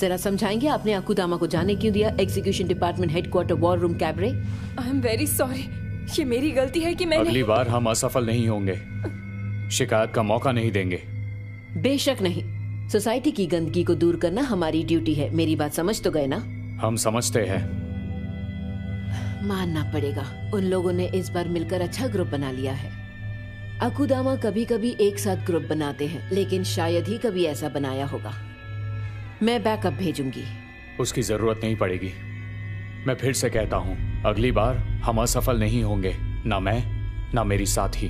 जरा समझाएंगे आपने अकुदामा को जाने क्यों दिया? Execution department headquarter war room cabaret. I am very sorry, ये मेरी गलती है कि मैंने। अगली बार हम असफल नहीं होंगे, शिकायत का मौका नहीं देंगे। बेशक नहीं, सोसाइटी की गंदगी को दूर करना हमारी ड्यूटी है। मेरी बात समझ तो गए ना? हम समझते हैं। मानना पड़ेगा, उन लोगों ने इस बार मिलकर अच्छा ग्रुप बना लिया है। अकुदामा कभी कभी एक साथ ग्रुप बनाते हैं, लेकिन शायद ही कभी ऐसा बनाया होगा। मैं बैकअप भेजूंगी। उसकी जरूरत नहीं पड़ेगी। मैं फिर से कहता हूँ, अगली बार हम असफल नहीं होंगे, ना मैं ना मेरी साथी।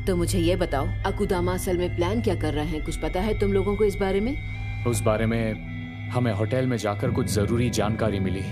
तो मुझे ये बताओ, अकुदामा असल में प्लान क्या कर रहे हैं? कुछ पता है तुम लोगों को इस बारे में? उस बारे में हमें होटल में जाकर कुछ जरूरी जानकारी मिली।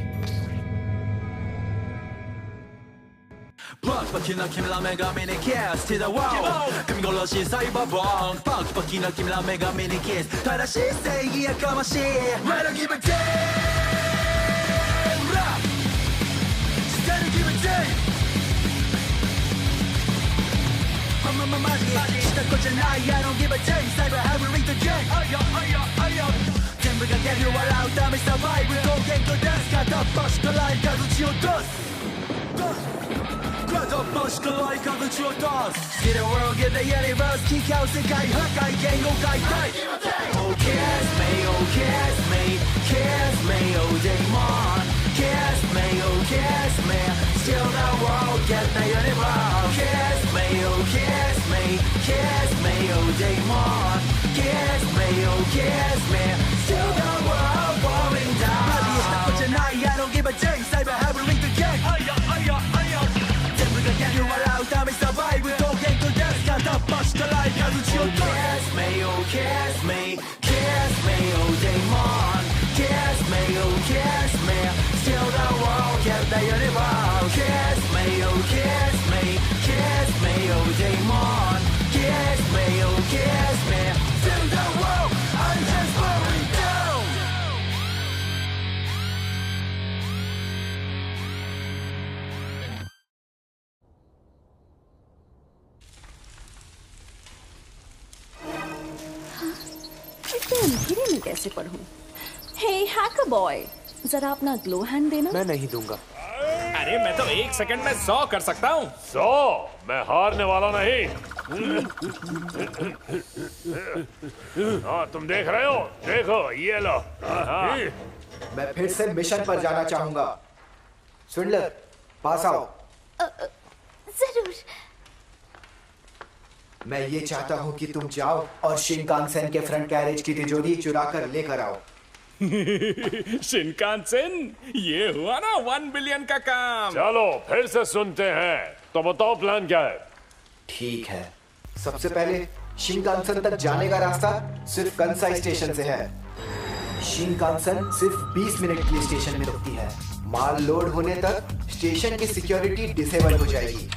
अंधेरे में कैसे पढ़ूं? हे हैकर बॉय, जरा अपना ग्लो हैंड देना। मैं नहीं दूंगा। अरे मैं तो 1 सेकंड में 100 कर सकता हूँ। 100? मैं हारने वाला नहीं। हाँ, तुम देख रहे हो? देखो, ये लो। हाँ। मैं फिर से मिशन पर जाना चाहूंगा। स्विंडलर, पास आओ। जरूर। मैं ये चाहता हूँ कि तुम जाओ और शिनकानसेन के फ्रंट कैरेज की तिजोरी चुरा कर लेकर आओ। शिनकानसेन, ये हुआ ना 1 बिलियन का काम। चलो फिर से सुनते हैं, तो बताओ प्लान क्या है? ठीक है, सबसे पहले शिनकानसेन तक जाने का रास्ता सिर्फ कंसाई स्टेशन से है। शिनकानसेन सिर्फ 20 मिनट के लिए स्टेशन में रुकती है। माल लोड होने तक स्टेशन की सिक्योरिटी डिसेबल हो जाएगी।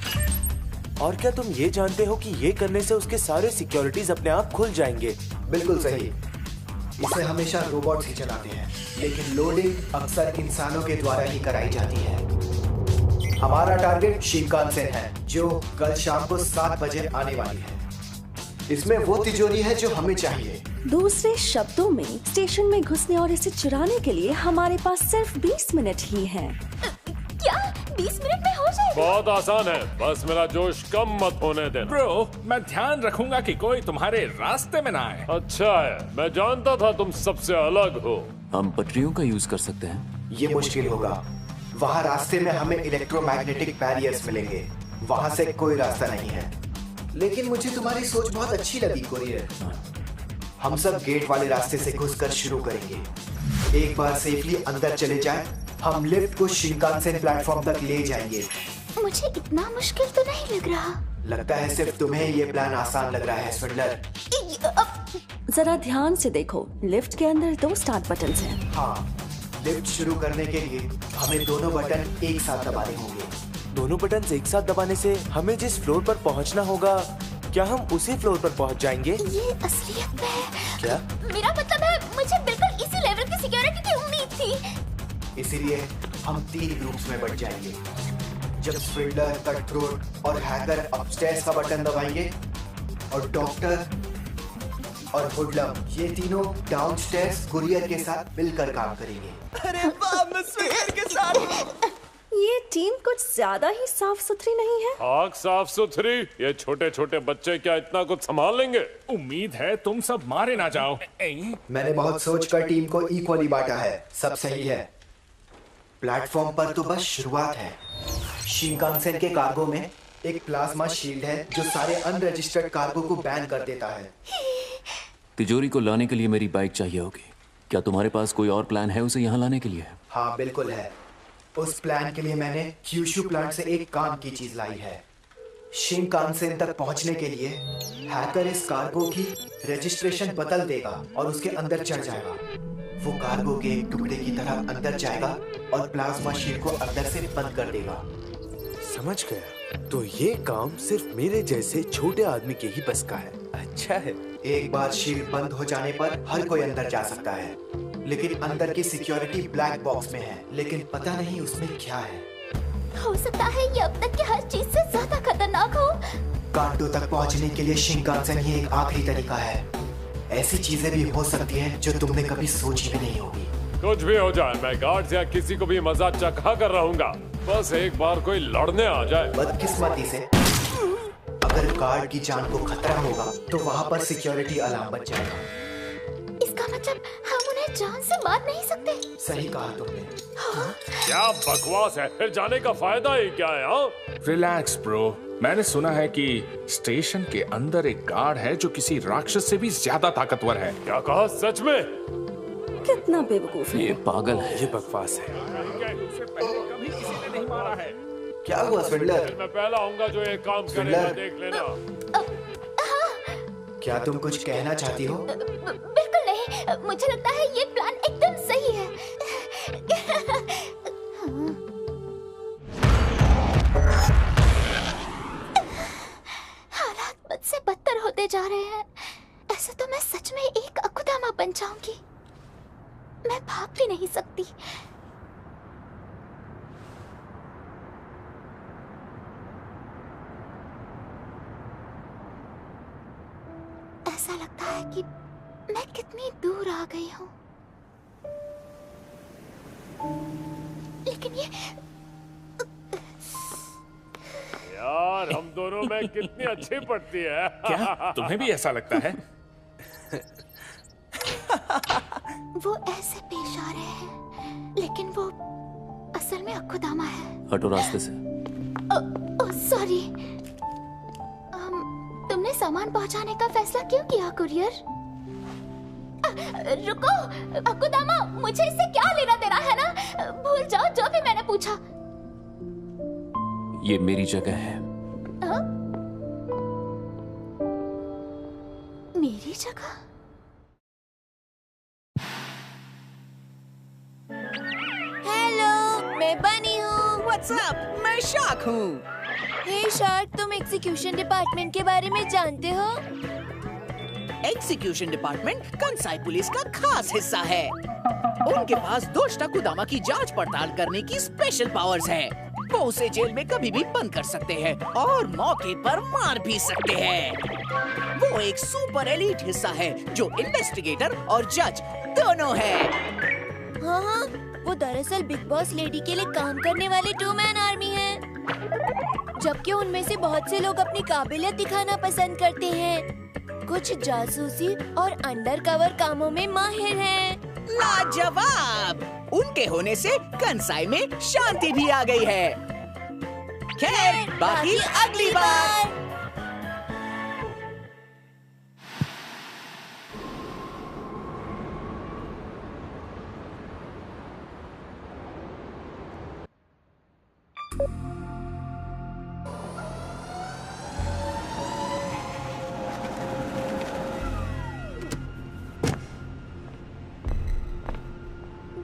और क्या तुम ये जानते हो कि ये करने से उसके सारे सिक्योरिटीज अपने आप खुल जाएंगे? बिल्कुल सही। इसे हमेशा रोबोट्स ही चलाते हैं, लेकिन लोडिंग अक्सर इंसानों के द्वारा ही कराई जाती है। हमारा टारगेट शिनकानसेन है, जो कल शाम को 7 बजे आने वाली है। इसमें वो तिजोरी है जो हमें चाहिए। दूसरे शब्दों में, स्टेशन में घुसने और इसे चुराने के लिए हमारे पास सिर्फ 20 मिनट ही हैं। क्या 20 मिनट में हो जाएगा? बहुत आसान है, बस मेरा जोश कम मत होने देना। ब्रो, मैं ध्यान रखूंगा कि कोई तुम्हारे रास्ते में ना आए। अच्छा है, मैं जानता था तुम सबसे अलग हो। हम पटरियों का यूज कर सकते हैं। ये मुश्किल होगा। वहाँ रास्ते में हमें इलेक्ट्रोमैग्नेटिक बैरियर्स मिलेंगे, वहाँ से कोई रास्ता नहीं है। लेकिन मुझे तुम्हारी सोच बहुत अच्छी लगी कोरियर। हम सब गेट वाले रास्ते से घुसकर शुरू करेंगे। एक बार सेफली अंदर चले जाएं, हम लिफ्ट को शिनकानसेन प्लेटफॉर्म तक ले जाएंगे। मुझे इतना मुश्किल तो नहीं लग रहा। लगता है सिर्फ तुम्हें ये प्लान आसान लग रहा है स्विंडलर। जरा ध्यान से देखो, लिफ्ट के अंदर 2 स्टार्ट बटन्स हैं। हाँ, लिफ्ट शुरू करने के लिए हमें दोनों बटन एक साथ दबाने होंगे। दोनों बटन एक साथ दबाने से हमें जिस फ्लोर पर पहुंचना होगा, क्या हम उसी फ्लोर पर पहुंच जाएंगे? ये असलियत में है। क्या? मेरा मतलब है, मुझे बिल्कुल इसी लेवल की सिक्योरिटी की उम्मीद थी। इसीलिए हम 3 ग्रुप्स में बट जाएंगे। जब स्विंडलर, कटथ्रोट और हैकर अपस्टेयर्स का बटन दबाएंगे और डॉक्टर और हुडलम, ये तीनों डाउनस्टेयर्स कुरियर के साथ मिलकर काम करेंगे। अरे वाह, मुस्फिर के साथ। ये टीम कुछ ज्यादा ही साफ सुथरी नहीं है? आग साफ सुथरी? ये छोटे छोटे बच्चे क्या इतना कुछ संभाल लेंगे? उम्मीद है तुम सब मारे ना जाओ। मैंने बहुत सोचकर टीम को इक्वली बांटा है। सब सही है। प्लेटफॉर्म पर तो बस शुरुआत है। शिनकानसेन के कार्गो में एक प्लाज्मा शील्ड है जो सारे अनरजिस्टर्ड कार्गो को बैन कर देता है। तिजोरी को लाने के लिए मेरी बाइक चाहिए होगी। क्या तुम्हारे पास कोई और प्लान है उसे यहाँ लाने के लिए? हाँ बिल्कुल है। उस प्लान के लिए मैंने क्यूशु प्लांट से एक काम की चीज लाई है। शिनकानसेन तक पहुंचने के लिए हैकर इस कार्गो की रजिस्ट्रेशन बदल देगा और उसके अंदर चढ़ जाएगा। वो कार्गो के एक टुकड़े की तरह अंदर जाएगा और प्लाज्मा शील्ड को अंदर से बंद कर देगा। समझ गया। तो ये काम सिर्फ मेरे जैसे छोटे आदमी के ही बस का है। अच्छा है। एक बार शील्ड बंद हो जाने पर हर कोई अंदर जा सकता है, लेकिन अंदर की सिक्योरिटी ब्लैक बॉक्स में है, लेकिन पता नहीं उसमें क्या है। हो सकता है ये अब तक की हर चीज से ज्यादा खतरनाक हो। कांटो तक पहुंचने के लिए शिनकानसेन ही एक आखिरी तरीका है। ऐसी चीजें भी हो सकती हैं जो तुमने कभी सोची भी नहीं होगी। कुछ भी हो जाए, मैं गार्ड्स या किसी को भी मजा चखा कर रहूंगा। बस एक बार कोई लड़ने आ जाए। बदकिस्मती से अगर गार्ड की जान को खतरा होगा तो वहाँ पर सिक्योरिटी अलार्म बज जाएगा। इसका मतलब हम उन्हें जान से मार नहीं सकते। सही कहा तुमने। क्या बकवास है? फिर जाने का फायदा ही क्या है? हाँ? Relax bro. मैंने सुना है कि स्टेशन के अंदर एक गार्ड है जो किसी राक्षस से भी ज्यादा ताकतवर है। क्या कहा? सच में? कितना बेवकूफ है। ये पागल है। ये बकवास है। उससे पहले कभी किसी ने नहीं मारा है। क्या हुआ स्विंडलर? मैं पहला आऊंगा जो ये काम करेगा, देख लेना। क्या तुम कुछ कहना चाहती हो? बिल्कुल नहीं, मुझे लगता है ये प्लान एकदम सही है। हालात बद से बदतर होते जा रहे हैं। ऐसे तो मैं सच में एक अकुदामा बन जाऊंगी। मैं भाग भी नहीं सकती। ऐसा लगता है कि मैं कितनी दूर आ गई हूँ। लेकिन ये यार, हम दोनों में कितनी अच्छी पड़ती है। क्या तुम्हें भी ऐसा लगता है? वो ऐसे पेश आ रहे हैं, लेकिन वो असल में अकुदामा है। हटो रास्ते से। सॉरी। तुमने सामान पहुंचाने का फैसला क्यों किया कुरियर? रुको अकुदामा, मुझे इससे क्या लेना देना है ना? भूल जाओ जो भी मैंने पूछा। ये मेरी जगह है। मेरी जगह? हेलो, मैं बनी हूँ। What's up? मैं शार्क हूँ। हे शार्क, तुम एग्जीक्यूशन डिपार्टमेंट के बारे में जानते हो? एग्जीक्यूशन डिपार्टमेंट कंसाई पुलिस का खास हिस्सा है। उनके पास दोस्त अकुदामा की जांच पड़ताल करने की स्पेशल पावर्स हैं। वो उसे जेल में कभी भी बंद कर सकते हैं और मौके पर मार भी सकते हैं। वो एक सुपर एलीट हिस्सा है जो इन्वेस्टिगेटर और जज दोनों है। हाँ, वो दरअसल बिग बॉस लेडी के लिए काम करने वाले 2 मैन आर्मी है। जबकि उनमें से बहुत से लोग अपनी काबिलियत दिखाना पसंद करते हैं। कुछ जासूसी और अंडरकवर कामों में माहिर हैं। लाजवाब! उनके होने से कंसाई में शांति भी आ गई है। खैर, बाकी अगली बार।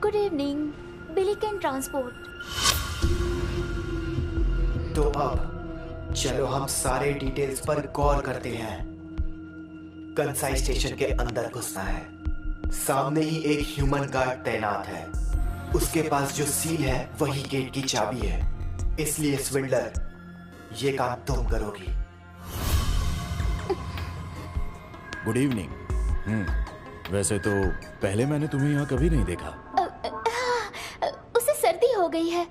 Good evening, Billy Cain transport. तो अब चलो हम सारे डिटेल्स पर गौर करते हैं। कंसाई स्टेशन के अंदर घुसना है। सामने ही एक ह्यूमन गार्ड तैनात है। उसके पास जो सील है वही गेट की चाबी है। इसलिए स्विंडलर, ये काम तुम करोगी। Good evening. वैसे तो पहले मैंने तुम्हें यहाँ कभी नहीं देखा। उसे सर्दी हो गई है,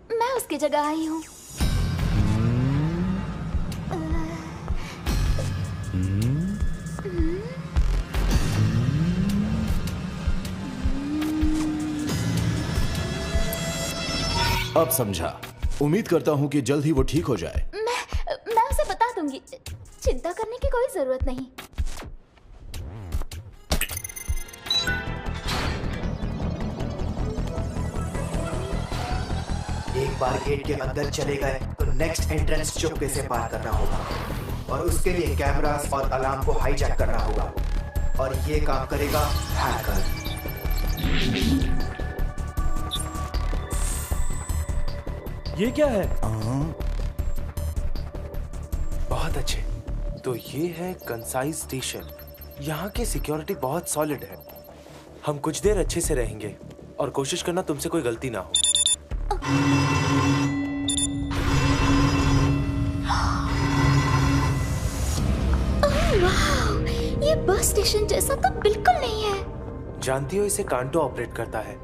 मैं उसकी जगह आई हूँ। अब समझा। उम्मीद करता हूँ कि जल्द ही वो ठीक हो जाए। मैं उसे बता दूंगी, चिंता करने की कोई जरूरत नहीं। एक बार गेट के अंदर चले गए तो नेक्स्ट एंट्रेंस चुपके से पार करना होगा और उसके लिए कैमरास और अलार्म को हाईजैक करना होगा और ये काम करेगा हैकर। ये क्या है? बहुत अच्छे। तो ये है कंसाई स्टेशन। यहाँ की सिक्योरिटी बहुत सॉलिड है। हम कुछ देर अच्छे से रहेंगे और कोशिश करना तुमसे कोई गलती ना हो। वाह, ये बस स्टेशन जैसा तो बिल्कुल नहीं है। जानती हो इसे कांटो ऑपरेट करता है।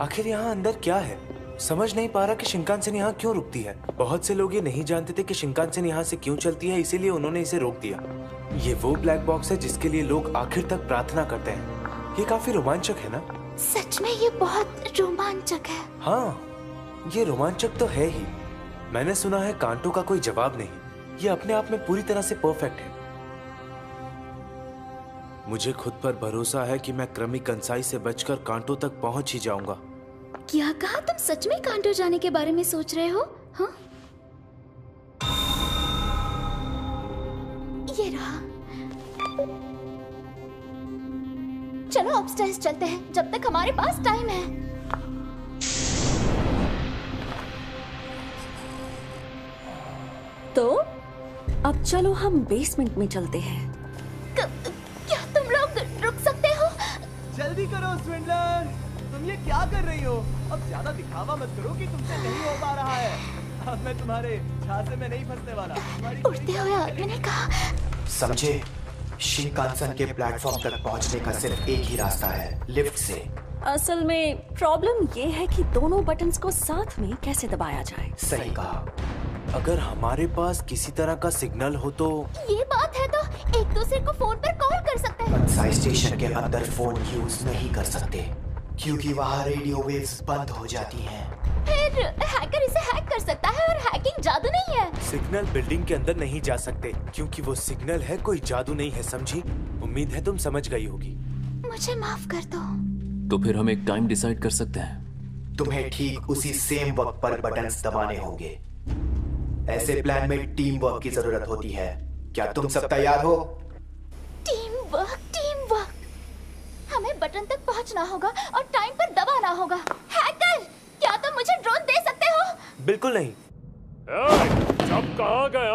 आखिर यहाँ अंदर क्या है? समझ नहीं पा रहा कि शिनकानसेन यहाँ क्यों रुकती है। बहुत से लोग ये नहीं जानते थे कि शिनकानसेन यहाँ से क्यों चलती है, इसीलिए उन्होंने इसे रोक दिया। ये वो ब्लैक बॉक्स है जिसके लिए लोग आखिर तक प्रार्थना करते हैं। ये काफी रोमांचक है ना? सच में ये बहुत रोमांचक है। हाँ, ये रोमांचक तो है ही। मैंने सुना है कांटो का कोई जवाब नहीं। ये अपने आप में पूरी तरह से परफेक्ट है। मुझे खुद पर भरोसा है कि मैं क्रमी कंसाई से बचकर कांटो तक पहुंच ही जाऊंगा। क्या कहा? तुम सच में कांटो जाने के बारे में सोच रहे हो? हाँ? ये रहा। चलो अपस्टेयर्स चलते हैं जब तक हमारे पास टाइम है। तो अब चलो हम बेसमेंट में चलते हैं। क्या तुम लोग रुक सकते हो? जल्दी करो स्विंडलर, तुम ये क्या कर रही हो? अब ज्यादा दिखावा मत करो कि तुमसे नहीं हो पा रहा है। अब मैं तुम्हारे झांसे में नहीं फंसने वाला। उड़ते हुए आदमी ने कहा। समझे, शिनकानसेन के प्लेटफॉर्म तक पहुंचने का सिर्फ एक ही रास्ता है, लिफ्ट से। असल में प्रॉब्लम ये है कि दोनों बटन्स को साथ में कैसे दबाया जाए। सही कहा। अगर हमारे पास किसी तरह का सिग्नल हो तो। ये बात है तो एक दूसरे को फोन पर कॉल कर सकते हैं। कंसाई स्टेशन के अंदर फोन यूज नहीं कर सकते क्योंकि वहाँ रेडियो वेव्स बंद हो जाती हैं। फिर हैकर इसे हैक कर सकता है और हैकिंग जादू नहीं है। सिग्नल बिल्डिंग के अंदर नहीं जा सकते क्योंकि वो सिग्नल है, कोई जादू नहीं है, समझी? उम्मीद है तुम समझ गई होगी। मुझे माफ कर दो। तो फिर हम एक टाइम डिसाइड कर सकते हैं। तुम्हें ठीक उसी सेम वक्त पर बटन्स दबाने होंगे। ऐसे प्लान में टीम वर्क की जरूरत होती है। क्या तुम सब तैयार हो? Team work, team work. हमें बटन तक पहुंचना होगा और टाइम पर दबाना होगा। हैकर, क्या तुम मुझे ड्रोन दे सकते हो? बिल्कुल नहीं। सब कहाँ गए?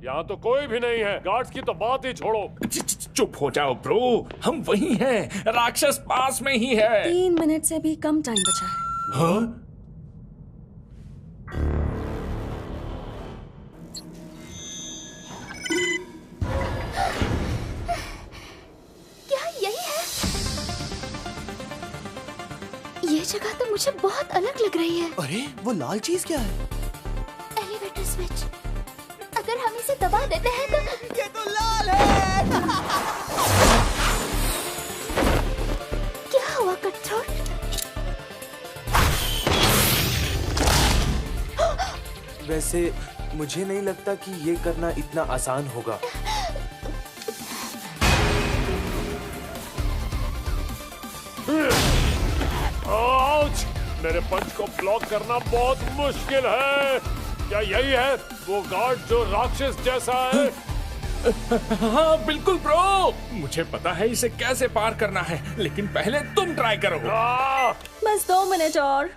यहाँ तो कोई भी नहीं है। गार्ड्स की तो बात ही छोड़ो। चुप हो जाओ ब्रो, हम वही हैं। राक्षस पास में ही है। 3 मिनट से भी कम टाइम बचा है। हाँ? ये जगह तो मुझे बहुत अलग लग रही है। अरे वो लाल चीज क्या है? Elevator switch. अगर हम इसे दबा देते हैं तो ये तो लाल है। क्या हुआ कटथ्रोट? वैसे मुझे नहीं लगता कि ये करना इतना आसान होगा। आउच! मेरे पंच को ब्लॉक करना बहुत मुश्किल है। क्या यही है वो गार्ड जो राक्षस जैसा है? हाँ बिल्कुल ब्रो, मुझे पता है इसे कैसे पार करना है, लेकिन पहले तुम ट्राई करो। बस 2 मिनट और।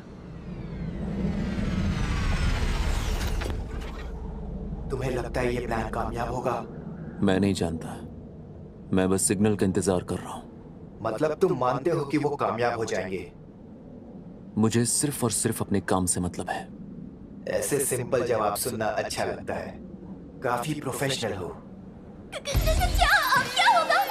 तुम्हें लगता है ये प्लान कामयाब होगा? मैं नहीं जानता, मैं बस सिग्नल का इंतजार कर रहा हूँ। मतलब तुम मानते हो कि वो कामयाब हो जाएंगे? मुझे सिर्फ और सिर्फ अपने काम से मतलब है। ऐसे सिंपल जवाब सुनना अच्छा लगता है। काफी प्रोफेशनल हो। क्या होगा?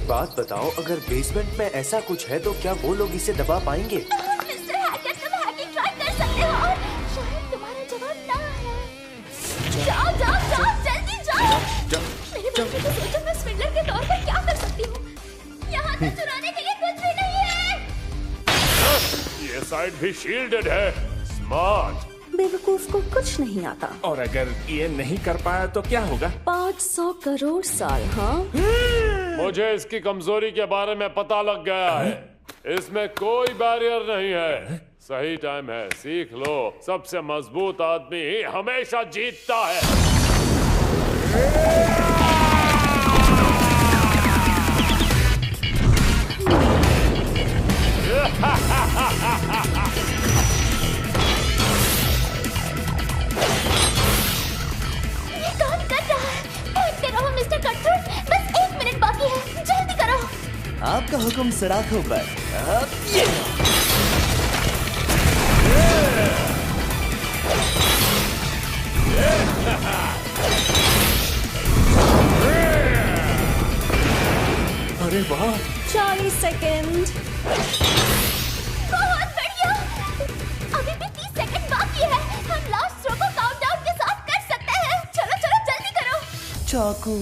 एक बात बताओ, अगर बेसमेंट में ऐसा कुछ है तो क्या वो लोग इसे दबा पाएंगे? मिस्टर हैकर, तुम हैकिंग ट्राई कर सकते हो और शायद तुम्हारा जवाब ना है। जाओ जाओ जाओ, जल्दी जाओ। मेरे बच्चे को सोचो मैं स्विंडलर के तौर पर क्या कर सकती हूँ। यहाँ तो चुराने के लिए कुछ भी नहीं है। ये साइड भी शील्डेड है। स्मार्ट। बेवकूफ को कुछ नहीं आता। और अगर ये नहीं कर पाया तो क्या होगा? 500 करोड़ साल। हाँ, मुझे इसकी कमजोरी के बारे में पता लग गया है। इसमें कोई बैरियर नहीं है। सही टाइम है, सीख लो। सबसे मजबूत आदमी ही हमेशा जीतता है। ये काम कर रहा है। देखते रहो मिस्टर कटथ्रोट, बस 1 मिनट बाकी है, जल्दी करो। आपका हुक्म सड़कों पर। अब ये अरे वाह, 40 सेकंड। बहुत बढ़िया। अभी भी 30 सेकंड बाकी है। हम लास्ट थ्रो को काउंटडाउन के साथ कर सकते हैं। चलो चलो जल्दी करो। चाकू।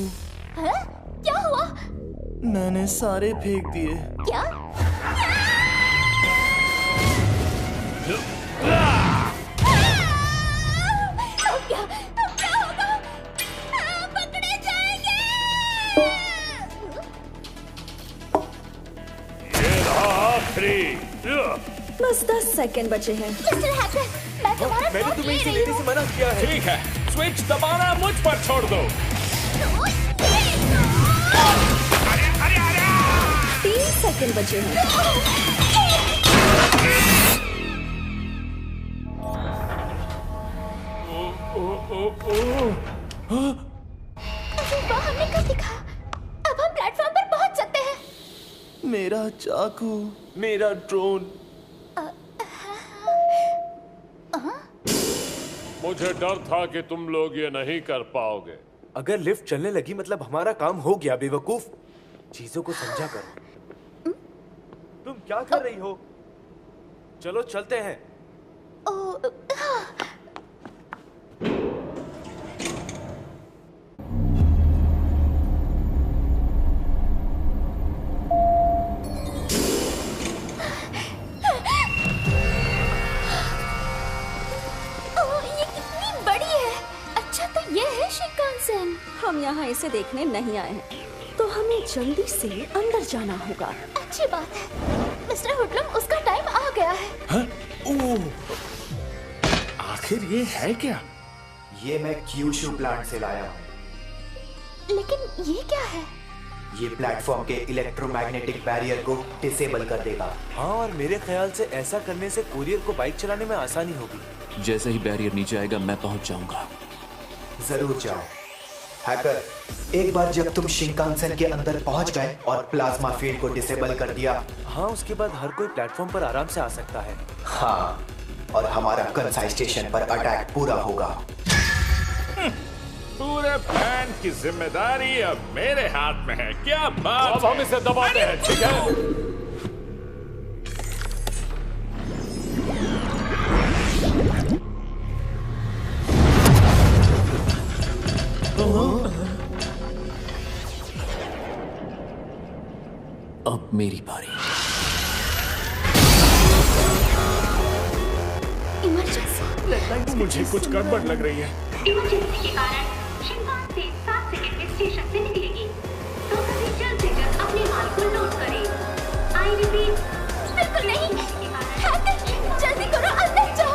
हैं? क्या हुआ? मैंने सारे फेंक दिए। क्या? अब क्या होगा? पकड़े जाएंगे। ये रहा आखिरी। बस 10 सेकंड बचे हैं। मिस्टर हैकर, मैं तुम्हारा मैंने साथ तुम्हें ले इसे रही लेने हूँ। से मना किया है। ठीक है, स्विच दबाना मुझ पर छोड़ दो। 3 सेकंड बचे हैं। अरे वाह, हमने कब दिखा। अब हम प्लेटफॉर्म पर पहुंच सकते हैं। मेरा चाकू। मेरा ड्रोन। मुझे डर था कि तुम लोग ये नहीं कर पाओगे। अगर लिफ्ट चलने लगी मतलब हमारा काम हो गया। बेवकूफ, चीजों को समझा करो। तुम क्या कर रही हो? चलो चलते हैं। ये कितनी बड़ी है। अच्छा, तो ये है शिनकानसेन। हम यहाँ इसे देखने नहीं आए हैं, तो हमें जल्दी से अंदर जाना होगा। अच्छी बात है। मिस्टर हुडलम, उसका टाइम आ गया है। हाँ? ओह, आखिर ये है क्या? ये मैं क्यूशू प्लांट से लाया हूँ। लेकिन ये क्या है? ये प्लेटफॉर्म के इलेक्ट्रोमैग्नेटिक बैरियर को डिसेबल कर देगा। हाँ, और मेरे ख्याल से ऐसा करने से कुरियर को बाइक चलाने में आसानी होगी। जैसे ही बैरियर नीचे आएगा मैं पहुंच जाऊंगा। जरूर जाओ। हैकर, एक बार जब तुम शिनकानसेन के अंदर पहुंच गए और प्लाज्मा फील्ड को डिसेबल कर दिया, हाँ, उसके बाद हर कोई प्लेटफॉर्म पर आराम से आ सकता है। हाँ, और हमारा कंसाई स्टेशन पर अटैक पूरा होगा। पूरे प्लान की जिम्मेदारी अब मेरे हाथ में है। क्या बात अब हम इसे दबाते हैं, ठीक है? अब मेरी बारी। इमरजेंसी। मुझे कुछ गड़बड़ लग रही है। इमरजेंसी के कारण शिनकानसेन 7 सेकंड में स्टेशन से निकलेगी, तो सभी जल्द से जल्द अपने माल को लोड करें। आई रिपीट, बिल्कुल नहीं। हैकर, जल्दी करो, अंदर जाओ।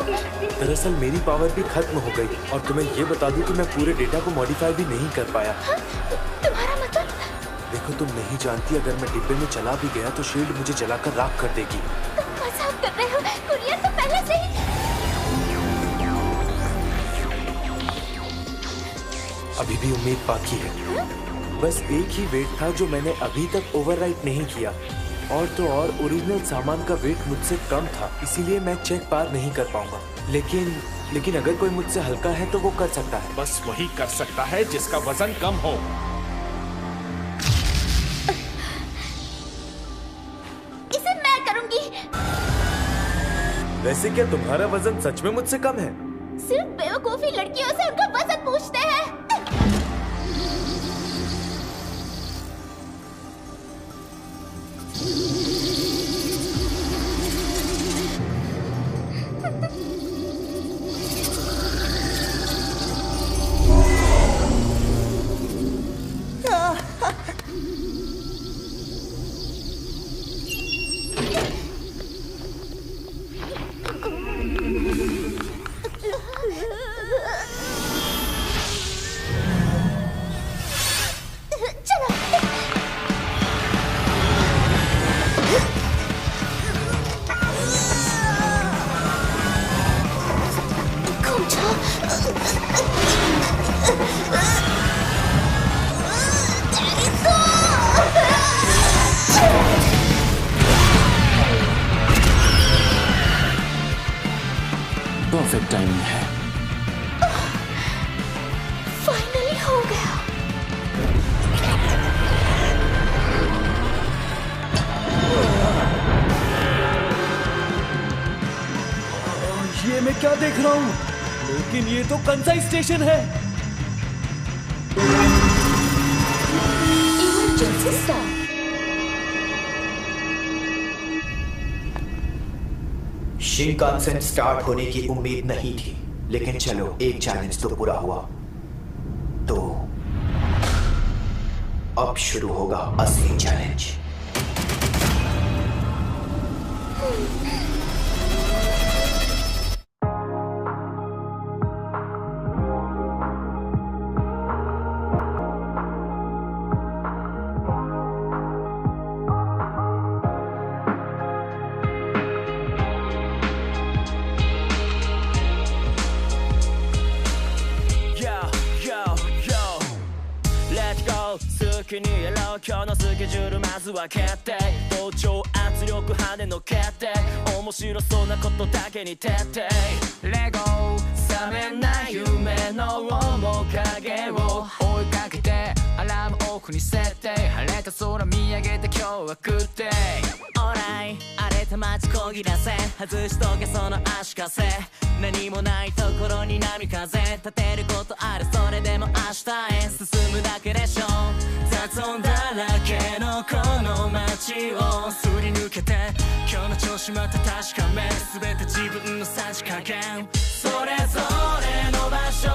दरअसल मेरी पावर भी खत्म हो गई और तुम्हें ये बता दूं कि मैं पूरे डेटा को मॉडिफाई भी नहीं कर पाया। तुम्हारा मतलब? देखो, तुम नहीं जानती, अगर मैं डिब्बे में चला भी गया तो शील्ड मुझे जलाकर राख कर देगी। तुम मजाक कर रहे हो। कुरियर तो पहले से ही। अभी भी उम्मीद बाकी है। बस एक ही वेट था जो मैंने अभी तक ओवरराइट नहीं किया, और तो और ओरिजिनल सामान का वेट मुझसे कम था, इसीलिए मैं चेक पार नहीं कर पाऊंगा। लेकिन अगर कोई मुझसे हल्का है तो वो कर सकता है। बस वही कर सकता है जिसका वजन कम हो। वैसे क्या तुम्हारा वजन सच में मुझसे कम है? सिर्फ बेवकूफी लड़कियों से उनका वजन पूछते हैं। परफेक्ट टाइमिंग है। फाइनली हो गया। ये मैं क्या देख रहा हूँ? लेकिन ये तो कंसाई स्टेशन है। Emergency stop. शिनकानसेन स्टार्ट होने की उम्मीद नहीं थी, लेकिन चलो एक चैलेंज तो पूरा हुआ। तो अब शुरू होगा असली चैलेंज।にやろう今日のスケジュールまずは決定同調圧力跳ねの決定面白そうなことだけに徹底レゴ覚めない夢の面影を追いかけてアラームオフに設定晴れた空見上げて今日はグッデイオーライ荒れた街こぎ出せ外しとけその足かせ何もないところに波風立てることあるそれでも明日へ進むだけでしょ雑音だらけのこの街をすり抜けて今日の調子また確かめ全て自分のさじ加減それぞれの場所